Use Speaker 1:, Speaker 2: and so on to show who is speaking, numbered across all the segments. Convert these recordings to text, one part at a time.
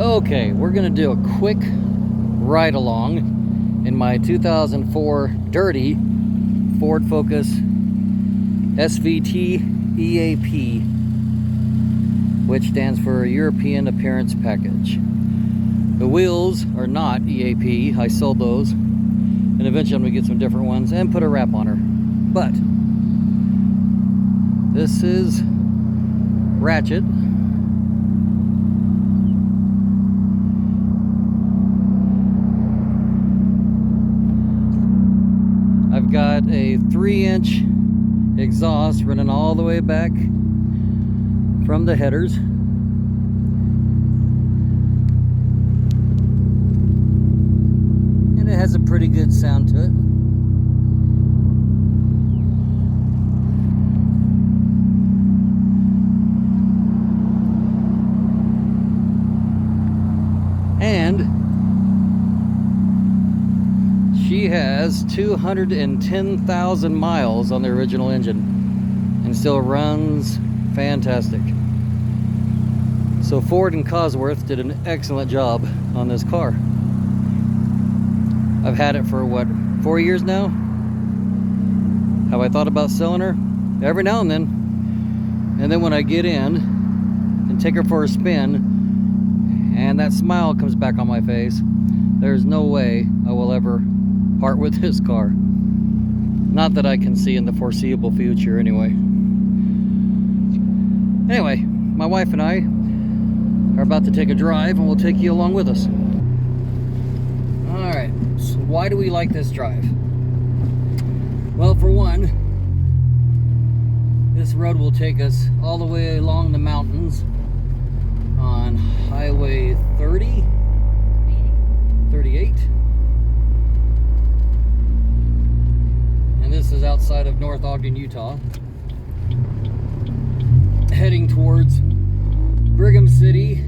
Speaker 1: Okay, we're gonna do a quick ride along in my 2004 dirty Ford Focus SVT EAP, which stands for European Appearance Package. The wheels are not EAP. I sold those, and eventually I'm gonna get some different ones and put a wrap on her. But this is Ratchet. I've got a 3-inch exhaust running all the way back from the headers. And it has a pretty good sound to it. And she has 210,000 miles on the original engine and still runs fantastic. So Ford and Cosworth did an excellent job on this car. I've had it for what, 4 years now? Have I thought about selling her? Every now and then. And then when I get in and take her for a spin and that smile comes back on my face, there's no way I will ever part with this car. Not that I can see in the foreseeable future anyway. Anyway, my wife and I are about to take a drive, and we'll take you along with us. Alright, so why do we like this drive? Well, for one, this road will take us all the way along the mountains on Highway 30, 38. This is outside of North Ogden, Utah, heading towards Brigham City.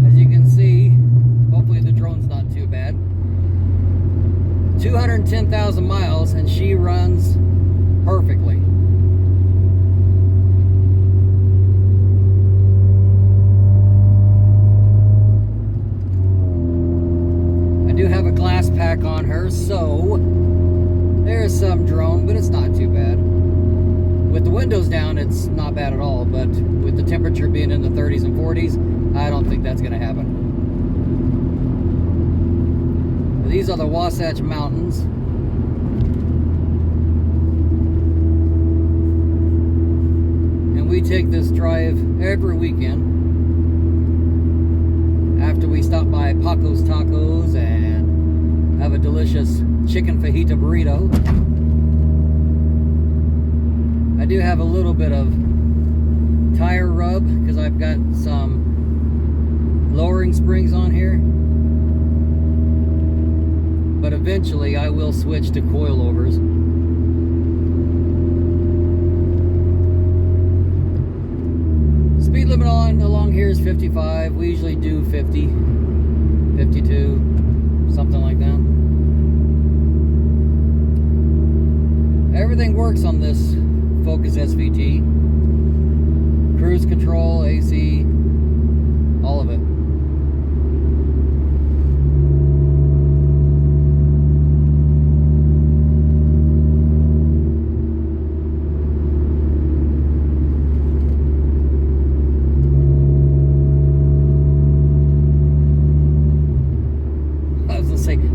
Speaker 1: As you can see, hopefully the drone's not too bad. 210,000 miles, and she runs perfectly. I do have a glass pack on her, so there's some drone, but it's not too bad. With the windows down, it's not bad at all, but with the temperature being in the 30s and 40s, I don't think that's going to happen. These are the Wasatch Mountains. And we take this drive every weekend. After we stop by Paco's Tacos and have a delicious chicken fajita burrito. I do have a little bit of tire rub because I've got some lowering springs on here. But eventually I will switch to coilovers. Speed limit along here is 55. We usually do 50, 52, something like that. Everything works on this Focus SVT. Cruise control, AC, all of it.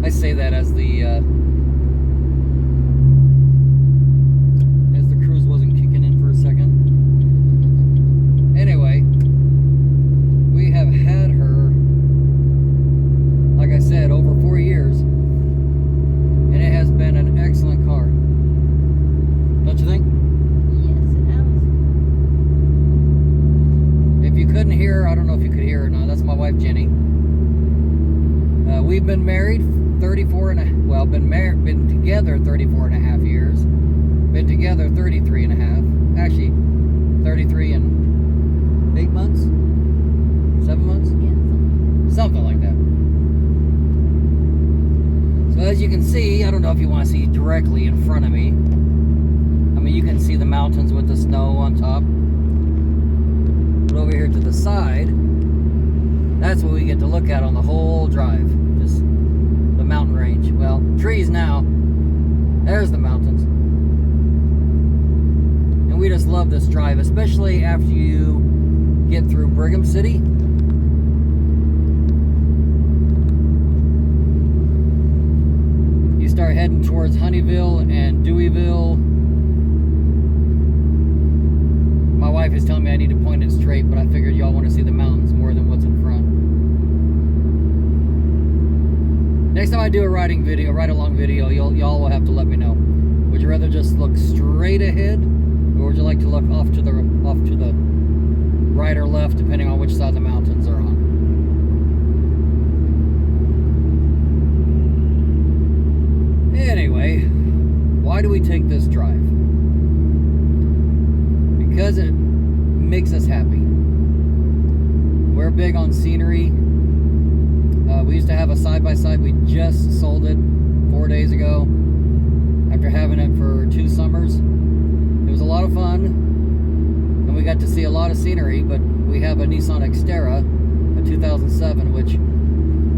Speaker 1: I say that as the cruise wasn't kicking in for a second. Anyway, we have had her, like I said, over 4 years, and it has been an excellent car. Don't you think?
Speaker 2: Yes, it has.
Speaker 1: If you couldn't hear, I don't know if you could hear or not. That's my wife Jenny. We've been married 34 and a, well, been together 34 and a half years. Been together 33 and a half. Actually, 33 and 8 months? 7 months?
Speaker 2: Yeah.
Speaker 1: Something like that. So as as you can see, I don't know if you want to see directly in front of me. I mean, you can see the mountains with the snow on top. But over here to the side, that's what we get to look at on the whole drive. Just the mountain range. Well, trees now. There's the mountains. And we just love this drive, especially after you get through Brigham City. You start heading towards Honeyville and Deweyville. My wife is telling me I need to point it straight, but I figured y'all want to see the mountains more than what's in front. Next time I do a ride-along video, y'all will have to let me know. Would you rather just look straight ahead, or would you like to look off to the right or left, depending on which side the mountains are on? Anyway, why do we take this drive? Because it makes us happy. We're big on scenery. We used to have a side-by-side. We just sold it 4 days ago after having it for 2 summers. It was a lot of fun, and we got to see a lot of scenery, but we have a Nissan Xterra, a 2007, which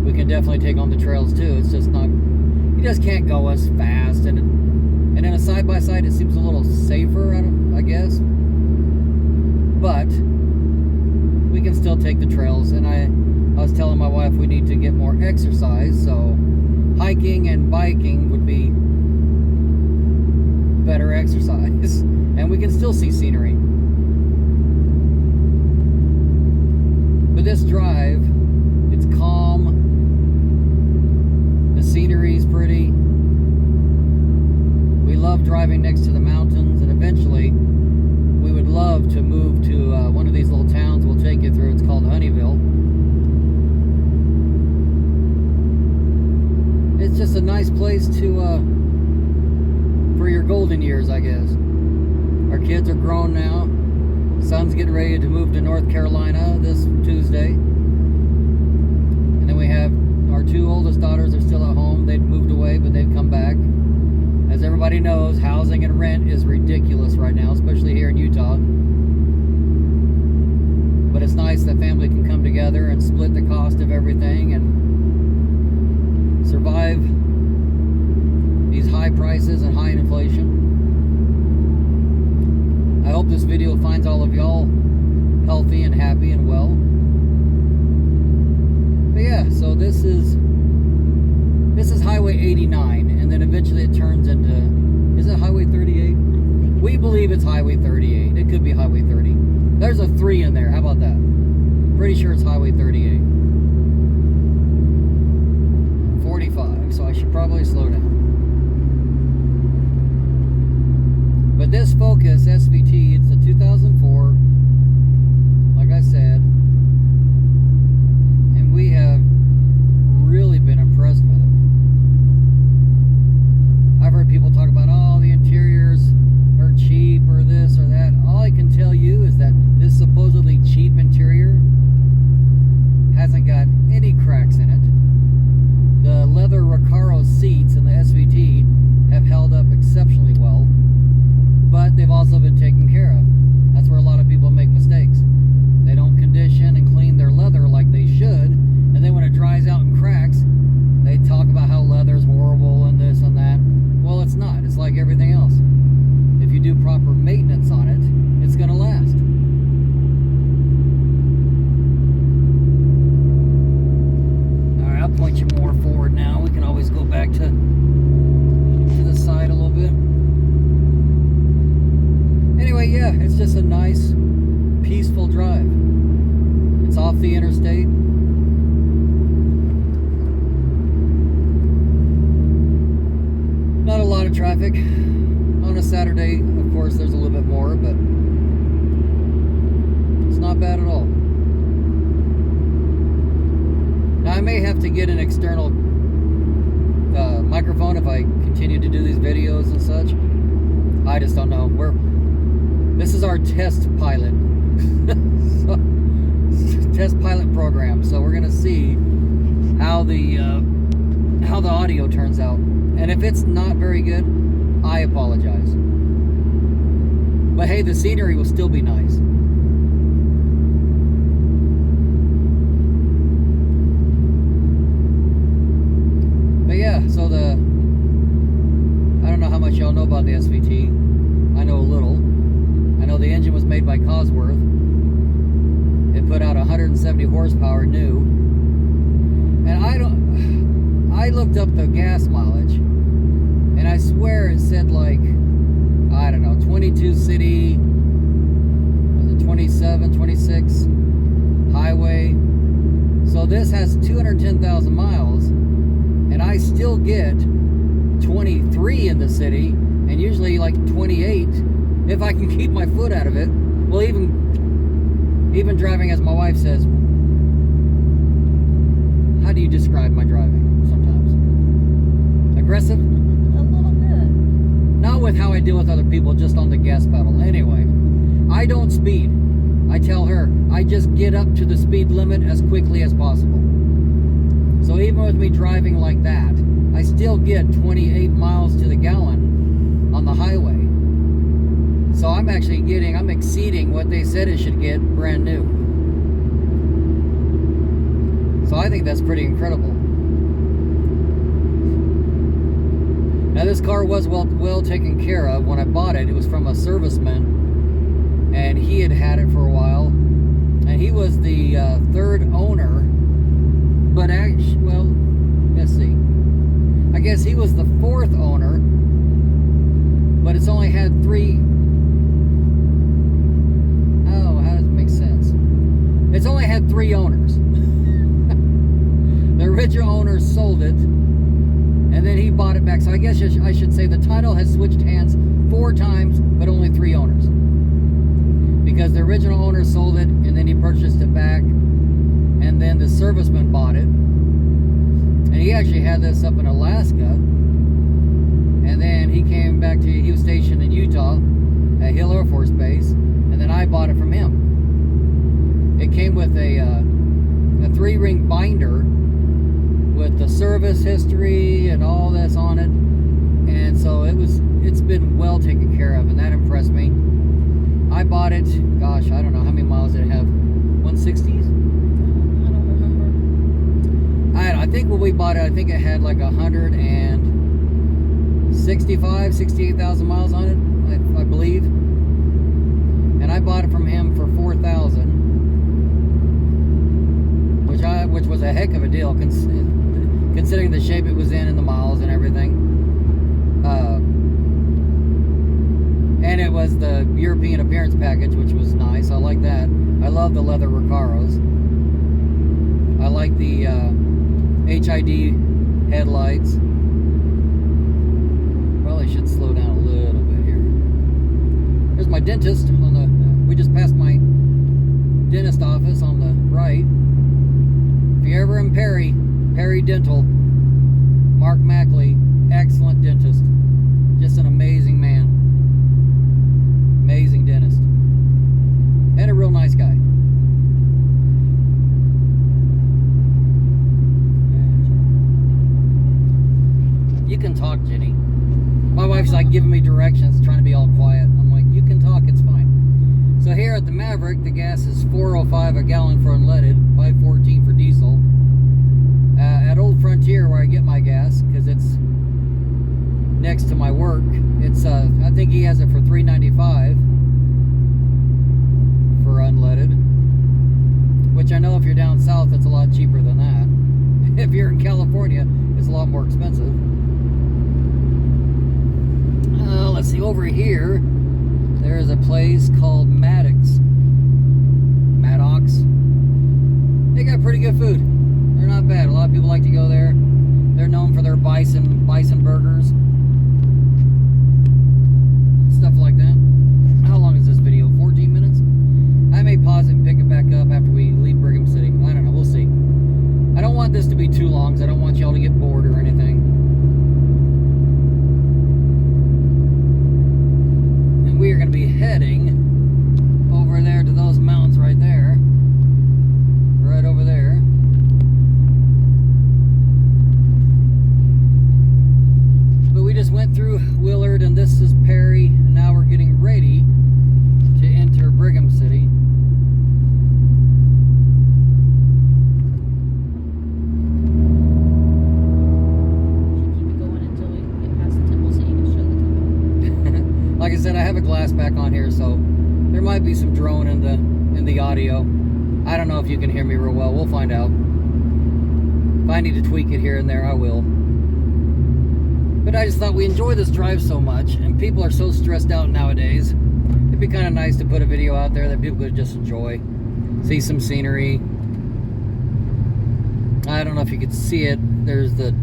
Speaker 1: we can definitely take on the trails too. It's just not, you just can't go as fast, and in a side-by-side it seems a little safer, I guess. But we can still take the trails, and I was telling my wife we need to get more exercise, so hiking and biking would be better exercise, and we can still see scenery. But this drive, it's calm, the scenery's pretty. We love driving next to the mountains, and eventually we would love to move to one of these little towns we'll take you through. It's called Honeyville. It's just a nice place to for your golden years, I guess. Our kids are grown now. Son's getting ready to move to North Carolina this Tuesday. And then we have our 2 oldest daughters are still at home. They'd moved away, but they've come back. As everybody knows, housing and rent is ridiculous right now, especially here in Utah. But it's nice that family can come together and split the cost of everything and survive these high prices and high inflation. I hope this video finds all of y'all healthy and happy and well. But yeah, so this is Highway 89, and then eventually it turns into, is it Highway 38? We believe it's Highway 38. It could be Highway 30. There's a 3 in there. How about that? Pretty sure it's Highway 38. 45, so I should probably slow down. But this Focus SVT, it's a 2004, like I said, and we have really been impressed with it. I've heard people talk about, oh, the interiors are cheap or this or that. All I can tell you is that this supposedly cheap interior hasn't got any cracks in it. The leather Recaro seats in the SVT have held up exceptionally well, but they've also been taken care of. That's where a lot of people make mistakes. They don't condition and clean their leather like they should, and then when it dries out and cracks, they talk about how leather's horrible and this and that. Well, it's not. It's like everything else. If you do proper maintenance on it, it's going to last. Alright, I'll point you more forward now. We can always go back to the side a little bit. Anyway, yeah, it's just a nice, peaceful drive. It's off the interstate. Not a lot of traffic. On a Saturday, of course, there's a little bit more, but it's not bad at all. Now, I may have to get an external microphone if I continue to do these videos and such. I just don't know. This is our test pilot. Test pilot program. So we're gonna see how the audio turns out. And if it's not very good, I apologize. But hey, the scenery will still be nice. But yeah, so I don't know how much y'all know about the SVT. I know a little. I know the engine was made by Cosworth. It put out 170 horsepower new. And I looked up the gas mileage, and I swear it said like, I don't know, 22 city, was it 27, 26 highway. So this has 210,000 miles, and I still get 23 in the city, and usually like 28 if I can keep my foot out of it. Well, even driving, as my wife says, how do you describe my driving sometimes? Aggressive?
Speaker 2: A little bit.
Speaker 1: Not with how I deal with other people, just on the gas pedal. Anyway, I don't speed. I tell her, I just get up to the speed limit as quickly as possible. So even with me driving like that, I still get 28 miles to the gallon on the highway. So I'm exceeding what they said it should get brand new. So I think that's pretty incredible. Now this car was well taken care of. When I bought it, it was from a serviceman, and he had it for a while, and he was the third owner. But actually, well, let's see. I guess he was the fourth owner, but it's only had three. Oh, how does it make sense? It's only had three owners. The original owner sold it, and then he bought it back. So I guess I should say the title has switched hands 4 times, but only 3 owners. Because the original owner sold it, and then he purchased it back, and then the serviceman bought it. And he actually had this up in Alaska, and then he came back he was stationed in Utah at Hill Air Force Base, and then I bought it from him. It came with a 3-ring binder with the service history and all this on it, and so it's been well taken care of, and that impressed me. I bought it, gosh, I don't know how many miles did it have, 160s? I think when we bought it, I think it had like 68,000 miles on it, I believe. And I bought it from him for $4,000, which was a heck of a deal, considering the shape it was in and the miles and everything. And it was the European appearance package, which was nice. I like that. I love the leather Recaros. I like the HID headlights. Probably should slow down a little bit here. There's my dentist on the. We just passed my dentist office on the right. If you're ever in Perry Dental, Mark Mackley, excellent dentist. Just an amazing man. Amazing dentist. And a real nice guy. You can talk, Jenny. My wife's like giving me directions, trying to be all quiet. I'm like, you can talk, it's fine. So here at the Maverick, the gas is $4.05 a gallon for unleaded, $5.14 for diesel. At Old Frontier, where I get my gas, because it's next to my work, it's I think he has it for $3.95 for unleaded. Which I know if you're down south, it's a lot cheaper than that. If you're in California, it's a lot more expensive. Let's see, over here, there's a place called Maddox. They got pretty good food. They're not bad. A lot of people like to go there. They're known for their bison burgers. Stuff like that. How long is this video? 14 minutes? I may pause it and pick it back up after we leave Brigham City. I don't know. We'll see. I don't want this to be too long because I don't want y'all to get bored or anything. We are going to be heading over there to those mountains right there. Right over there. Like I said, I have a glass back on here, so there might be some drone in the audio. I don't know if you can hear me real well. We'll find out. If I need to tweak it here and there, I will. But I just thought we enjoy this drive so much, and people are so stressed out nowadays. It'd be kind of nice to put a video out there that people could just enjoy. See some scenery. I don't know if you could see it. There's the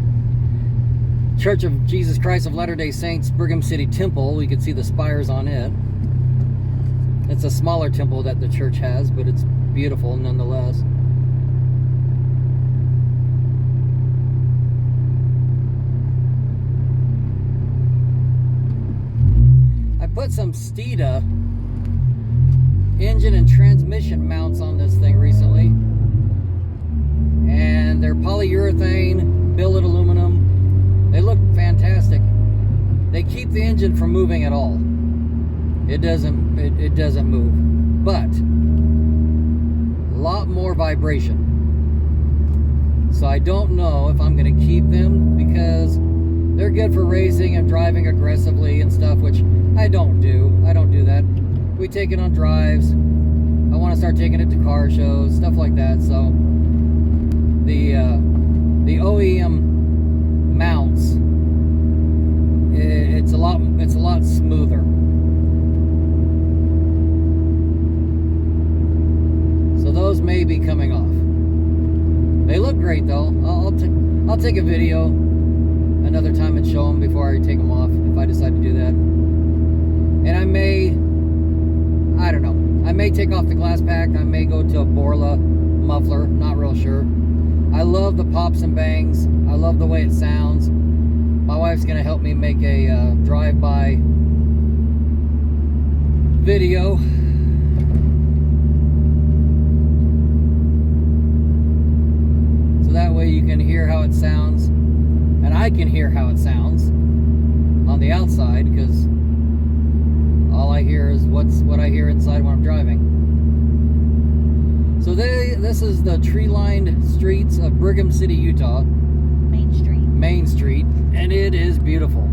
Speaker 1: Church of Jesus Christ of Latter-day Saints Brigham City Temple. We could see the spires on it. It's a smaller temple that the church has, but it's beautiful nonetheless. I put some Steeda engine and transmission mounts on this thing recently, and they're polyurethane, billet aluminum. They look fantastic. They keep the engine from moving at all. It doesn't move, but a lot more vibration. So I don't know if I'm going to keep them, because they're good for racing and driving aggressively and stuff, which I don't do. I don't do that. We take it on drives. I want to start taking it to car shows, stuff like that. So the OEM mounts, it's a lot smoother. So those may be coming off. They look great though. I'll take a video another time and show them before I take them off, if I decide to do that. And I don't know, I may take off the glass pack. I may go to a Borla muffler, not real sure. I love the pops and bangs. I love the way it sounds. My wife's gonna help me make a drive-by video. So that way you can hear how it sounds, and I can hear how it sounds on the outside, because all I hear is what I hear inside when I'm driving. So this is the tree-lined streets of Brigham City, Utah. Main Street, and it is beautiful.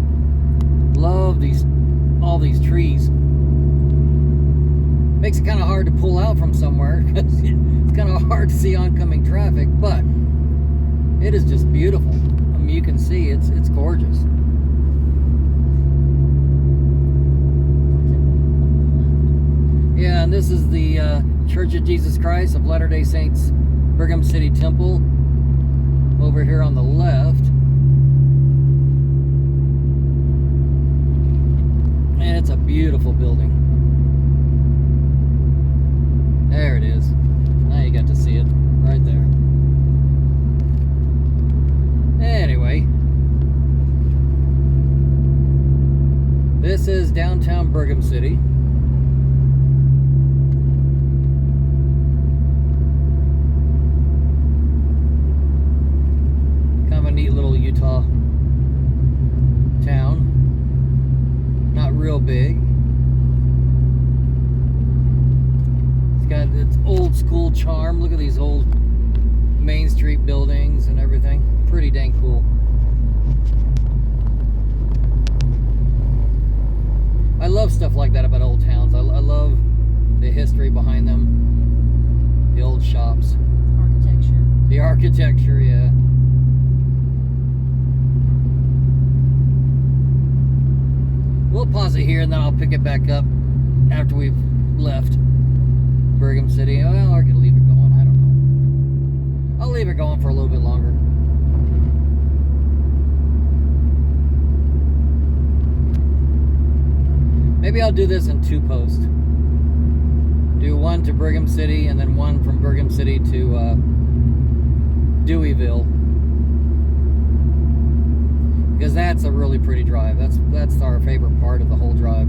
Speaker 1: Love all these trees. Makes it kind of hard to pull out from somewhere, because it's kind of hard to see oncoming traffic, but it is just beautiful. I mean, you can see it's gorgeous. Yeah, and this is the Church of Jesus Christ of Latter-day Saints Brigham City Temple over here on the left. And it's a beautiful building. There it is. Now you got to see it right there. Anyway, this is downtown Brigham City. Kind of a neat little Utah town. Not real big. It's got its old school charm. Look at these old Main Street buildings and everything. Pretty dang cool. I love stuff like that about old towns. I love the history behind them. The old shops.
Speaker 2: Architecture.
Speaker 1: The architecture, yeah. We'll pause it here, and then I'll pick it back up after we've left Brigham City. Well, I can leave it going. I don't know. I'll leave it going for a little bit longer. Maybe I'll do this in 2 posts. Do one to Brigham City, and then one from Brigham City to Deweyville. Because that's a really pretty drive. That's our favorite part of the whole drive.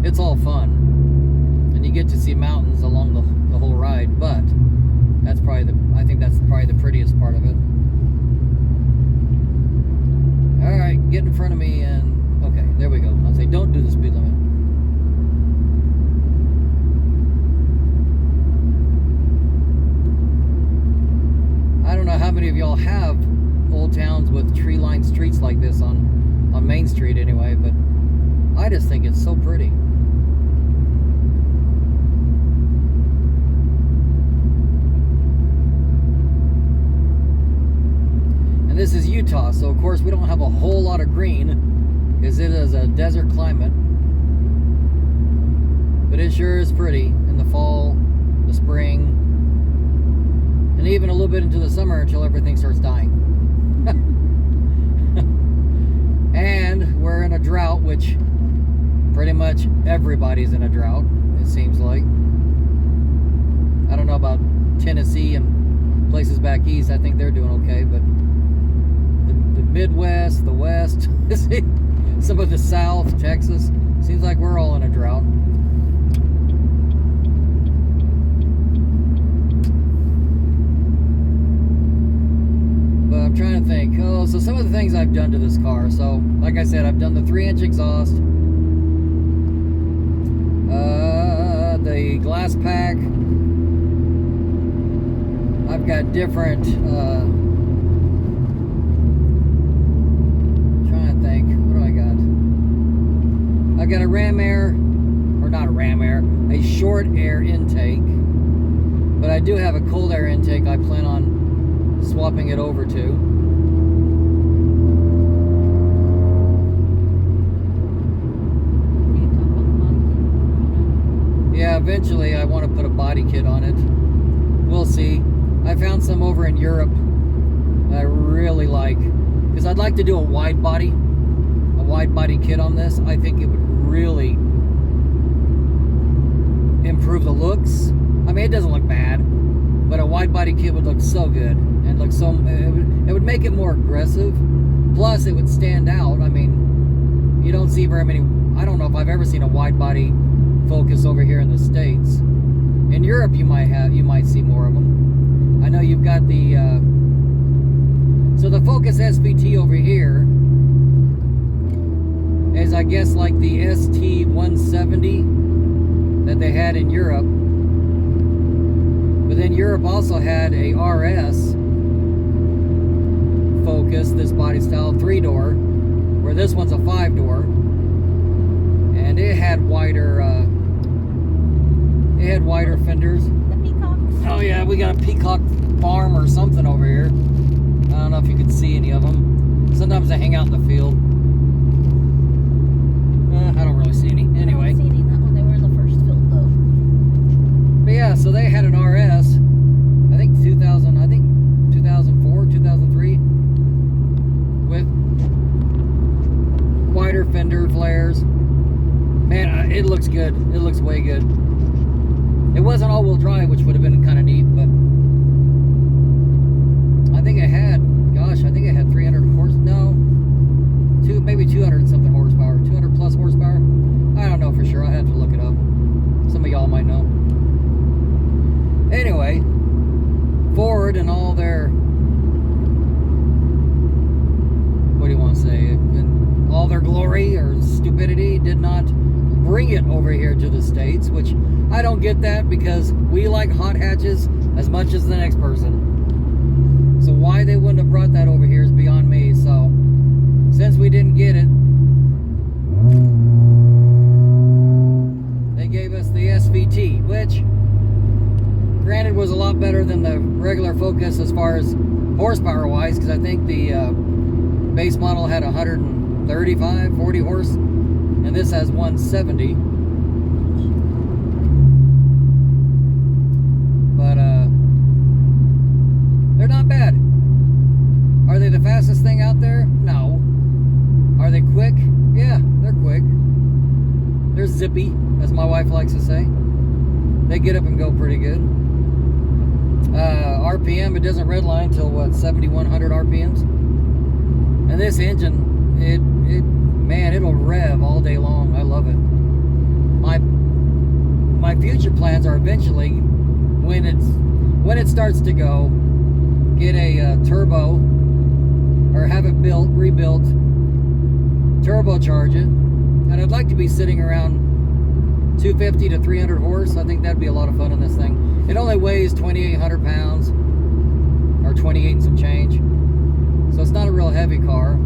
Speaker 1: It's all fun, and you get to see mountains along the whole ride. But that's probably I think that's probably the prettiest part of it. All right, get in front of me, and okay, there we go. I'll say don't do the speed limit. I don't know how many of y'all have old towns with tree-lined streets like this on Main Street anyway, but I just think it's so pretty. And this is Utah, so of course we don't have a whole lot of green because it is a desert climate. But it sure is pretty in the fall, the spring, and even a little bit into the summer until everything starts dying. And we're in a drought, which pretty much everybody's in a drought, it seems like. I don't know about Tennessee and places back east. I think they're doing okay, but the Midwest, the West, some of the South, Texas, seems like we're all in a drought. But I'm trying to think. Oh, so some of the things I've done to this car. So, like I said, I've done the 3-inch exhaust, the glass pack. I've got different. Trying to think. What do I got? I've got a ram air, or not a ram air, a short air intake. But I do have a cold air intake. I plan on swapping it over to. Yeah, eventually I want to put a body kit on it. We'll see. I found some over in Europe that I really like, because I'd like to do a wide body kit on this. I think it would really improve the looks. I mean, it doesn't look bad, but a wide body kit would look so good and look so. It would make it more aggressive. Plus, it would stand out. I mean, you don't see very many. I don't know if I've ever seen a wide body Focus over here in the States. In Europe, you might see more of them. I know you've got the. So the Focus SVT over here is, I guess, like the ST170 that they had in Europe. But then Europe also had a RS Focus, this body style, 3-door, where this one's a 5-door, and it had wider fenders.
Speaker 2: The peacocks.
Speaker 1: Oh yeah, we got a peacock farm or something over here. I don't know if you can see any of them. Sometimes they hang out in the field. I don't really see any. Anyway.
Speaker 2: I don't see any that when they were in the first field though.
Speaker 1: But yeah, so they had an RS, I think 2004, 2003, with wider fender flares. Man, it looks good. It looks way good. It wasn't all-wheel drive, which would have been kind of neat, but I think it had, gosh, I think it had 300 horse, no, maybe 200 something horsepower, 200 plus horsepower. I don't know for sure. I have to look it up. Some of y'all might know. Anyway, Ford and all their, what do you want to say, and all their glory or stupidity did not bring it over here to the States, which I don't get that, because we like hot hatches as much as the next person. So why they wouldn't have brought that over here is beyond me. So since we didn't get it, they gave us the SVT, which granted was a lot better than the regular Focus as far as horsepower wise, because I think the base model had 40 horse, and this has 170. But they're not bad. Are they the fastest thing out there? No. Are they quick? Yeah, they're quick. They're zippy, as my wife likes to say. They get up and go pretty good. RPM, it doesn't redline till what, 7,100 RPMs. And this engine, man, it'll rev all day long. I love it. My future plans are eventually, when it starts to go, get a turbo, or have it rebuilt, turbocharge it, and I'd like to be sitting around 250 to 300 horse. I think that'd be a lot of fun in this thing. It only weighs 2,800 pounds, or 28 and some change, so it's not a real heavy car.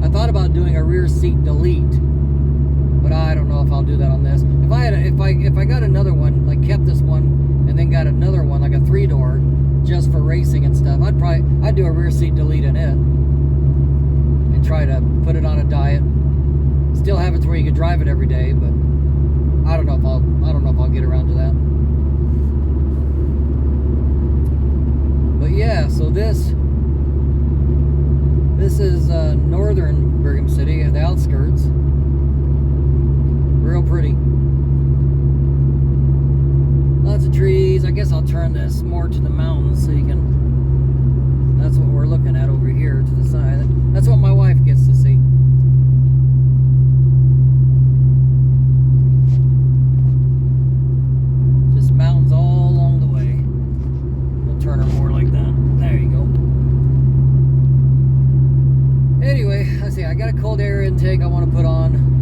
Speaker 1: I thought about doing a rear seat delete, but I don't know if I'll do that on this. If I got another one, like kept this one and then got another one, like a 3-door, just for racing and stuff, I'd do a rear seat delete in it and try to put it on a diet. Still have it to where you could drive it every day, but I don't know if I'll get around to that. But yeah, so this is northern Brigham City, the outskirts. Real pretty. Lots of trees. I guess I'll turn this more to the mountains so you can. That's what we're looking at over here to the side. That's what my wife gets to see. Just mountains all along the way. We'll turn her more like that. There you go. Anyway, let's see. I got a cold air intake I want to put on.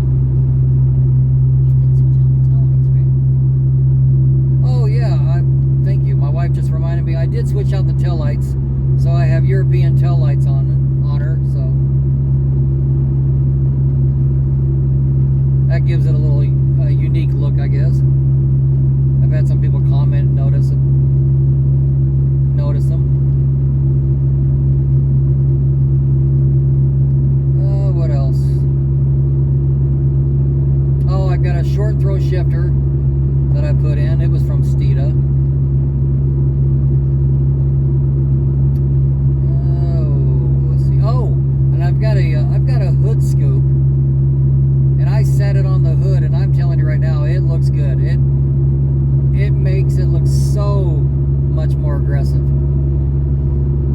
Speaker 1: Oh yeah, thank you. My wife just reminded me I did switch out the taillights, so I have European taillights on her. So that gives it a little unique look, I guess. I've had some people comment and notice them. What else? Oh, I've got a short throw shifter that I put in. It was from Steeda. Oh, let's see. Oh, and I've got a hood scoop, and I set it on the hood, and I'm telling you right now, it looks good. It makes it look so much more aggressive.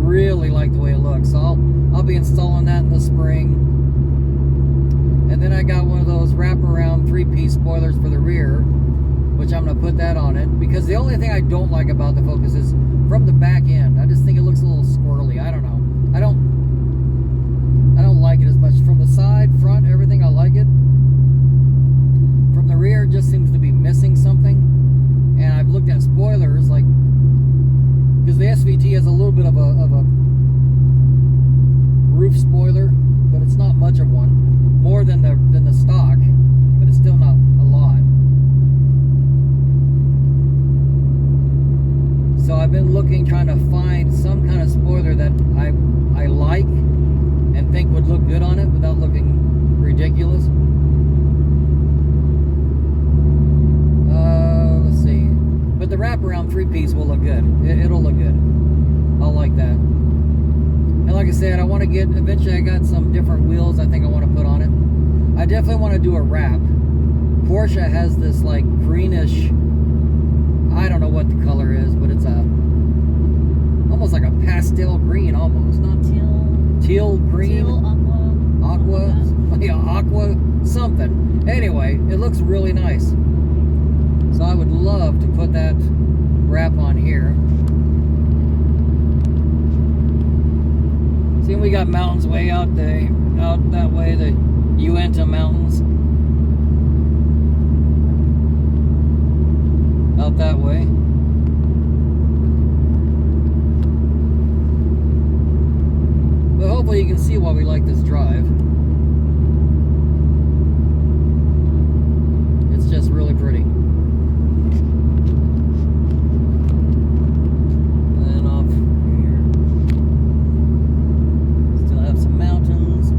Speaker 1: Really like the way it looks. So I'll be installing that in the spring. And then I got one of those wraparound 3-piece spoilers for the rear, which I'm going to put that on it, because the only thing I don't like about the Focus is from the back end. I just think it looks a little squirrely. I don't know. I don't like it as much. From the side, front, everything, I like it. From the rear, it just seems to be missing something. And I've looked at spoilers, like, because the SVT has a little bit of a roof spoiler, but it's not much of one. More than the stock, but it's still not a lot. So I've been looking, trying to find some kind of spoiler that I like and think would look good on it without looking ridiculous. Let's see. But the wraparound 3-piece will look good. It'll look good. I'll like that. And like I said, I want to get, eventually I got some different wheels I think I want to put on it. I definitely want to do a wrap. Porsche has this like greenish, I don't know what the color is, but it's almost like a pastel green almost. Not teal green.
Speaker 2: Teal, aqua.
Speaker 1: Yeah, aqua something. Anyway, it looks really nice. So I would love to put that wrap on here. See, we got mountains way out that way, the Uinta Mountains. Out that way. But hopefully you can see why we like this drive. It's just really pretty. And then off here, still have some mountains.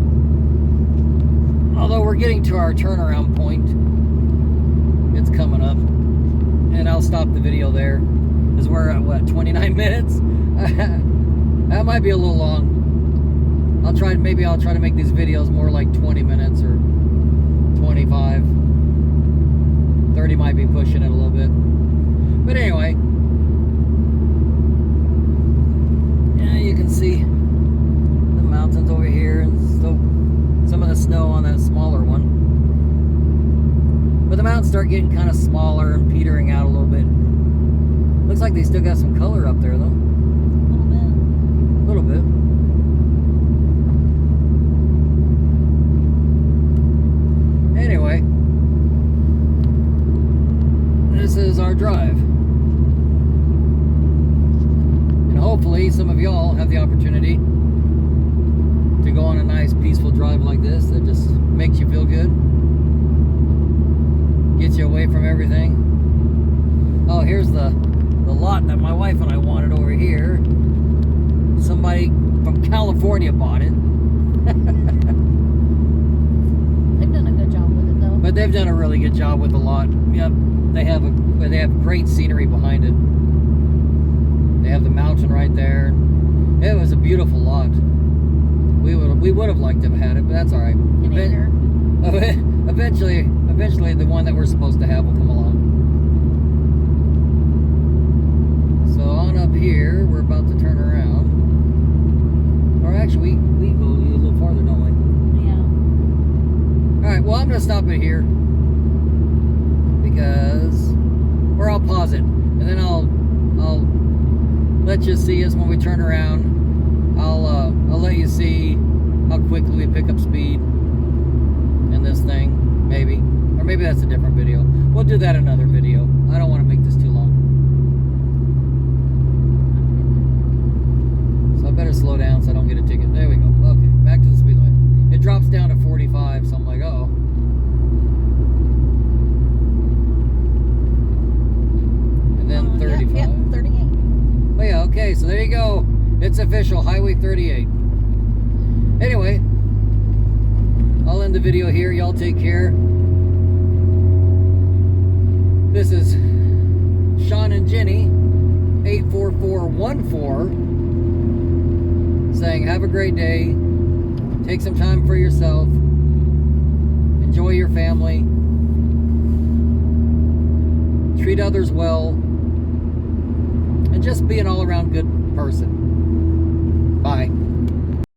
Speaker 1: Although we're getting to our turnaround point, it's coming up. And I'll stop the video there, because we're at, what, 29 minutes? That might be a little long. Maybe I'll try to make these videos more like 20 minutes or 25. 30 might be pushing it a little bit. But anyway, yeah, you can see the mountains over here and some of the snow on that smaller one. But the mountains start getting kind of smaller and petering out a little bit. Looks like they still got some color up there, though. A little bit. Anyway, this is our drive. And hopefully some of y'all have the opportunity to go on a nice, peaceful drive like this that just makes you feel good. gets you away from everything. Oh, here's the lot that my wife and I wanted over here. Somebody from California bought it.
Speaker 3: They've done a good job with it, though.
Speaker 1: But they've done a really good job with the lot. Yep, they have great scenery behind it. They have the mountain right there. It was a beautiful lot. We would have liked to have had it, but that's all right. Eventually, the one that we're supposed to have will come along. So on up here, we're about to turn around. Or actually, we go a little farther, don't we?
Speaker 3: Yeah.
Speaker 1: All right. Well, I'm gonna stop it here because, or I'll pause it, and then I'll let you see us when we turn around. I'll let you see how quickly we pick up speed in this thing, maybe. Or maybe that's a different video. We'll do that in another video. I don't want to make this too long. So I better slow down so I don't get a ticket. There we go. Okay, back to the speed limit. It drops down to 45, so I'm like, uh-oh. And then 35.
Speaker 3: Yeah, 38.
Speaker 1: Oh yeah, okay, so there you go. It's official, Highway 38. Anyway, I'll end the video here. Y'all take care. This is Sean and Jenny, 84414, saying have a great day. Take some time for yourself. Enjoy your family. Treat others well. And just be an all-around good person. Bye.